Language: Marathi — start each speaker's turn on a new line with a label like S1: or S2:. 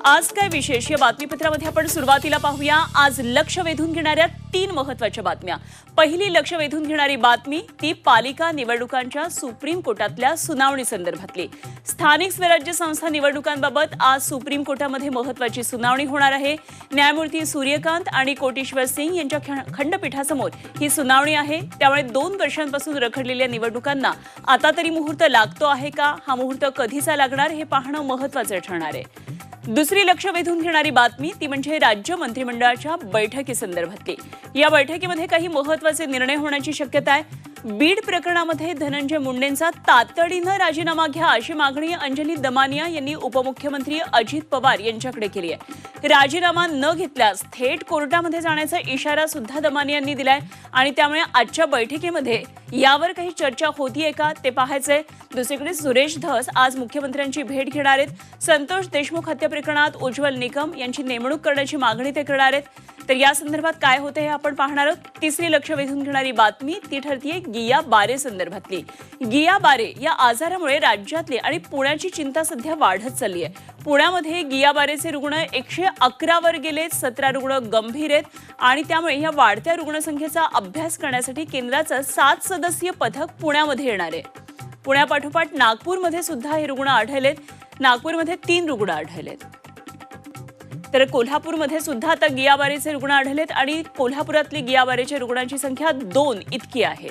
S1: आज काय विशेष या बातमीपत्रामध्ये आपण सुरुवातीला पाहूया। आज लक्ष वेधून घेणाऱ्या 3 महत्त्वाच्या बातम्या। पहिली लक्ष वेधून घेणारी बातमी ती पालिका निवडणुकांच्या सुप्रीम कोर्टातल्या सुनावणी संदर्भातली। स्थानिक स्वराज्य संस्था निवडणुकांबाबत आज सुप्रीम कोर्टामध्ये महत्त्वाची सुनावणी होणार आहे। न्यायमूर्ती सूर्यकांत आणि कोटेश्वर सिंग यांच्या खंडपीठासमोर ही सुनावणी आहे। त्यामुळे 2 वर्षांपासून रखडलेल्या निवडणुकांना आता तरी मुहूर्त लागतो आहे का, हा मुहूर्त कधीचा लागणार हे पाहणं महत्त्वाचं ठरणार आहे। दुसरी लक्ष वेधून घेणारी बातमी ती म्हणजे राज्य मंत्रिमंडळाच्या बैठकीसंदर्भातली। या बैठकीमध्ये काही महत्त्वाचे निर्णय होण्याची शक्यता आहे। बीड प्रकरणामध्ये धनंजय मुंडेंचा तातडीनं राजीनामा घ्या अशी मागणी अंजली दमानिया यांनी उपमुख्यमंत्री अजित पवार यांच्याकडे केली आहे। राजीनामा न घेतल्यास थेट कोर्टामध्ये जाण्याचा इशारा सुद्धा दमानिया यांनी दिलाय आणि त्यामुळे आजच्या बैठकीमध्ये यावर काही चर्चा होतीये का ते पाहायचंय। दुसरीकडे सुरेश धस आज मुख्यमंत्र्यांची भेट घेणार आहेत। संतोष देशमुख हत्या प्रकरणात उज्ज्वल निकम यांची नेमणूक करण्याची मागणी ते करणार आहेत। तर या संदर्भात काय होते हे आपण पाहणार आहोत। तिसरी लक्ष वेधून घेणारी बातमी ती ठरतीये गिया बारे संदर्भातली। गिया बारे या आजारामुळे राज्यातली आणि पुण्याची चिंता सध्या वाढत चालली आहे। पुण्यामध्ये गिया बारेचे रुग्ण 111 वर गेले, 17 रुग्ण गंभीर आहेत आणि त्यामुळे या वाढत्या रुग्णसंख्येचा अभ्यास करण्यासाठी केंद्राचं 7 सदस्यीय पथक पुण्यामध्ये येणार आहे। पुण्यापाठोपाठ नागपूरमध्ये सुद्धा हे रुग्ण आढळलेत। नागपूरमध्ये 3 रुग्ण आढळलेत। तर कोल्हापूरमध्ये सुद्धा आता गिया बारेचे रुग्ण आढळलेत आणि कोल्हापुरातली गिया बारेच्या रुग्णांची संख्या 2 इतकी आहे।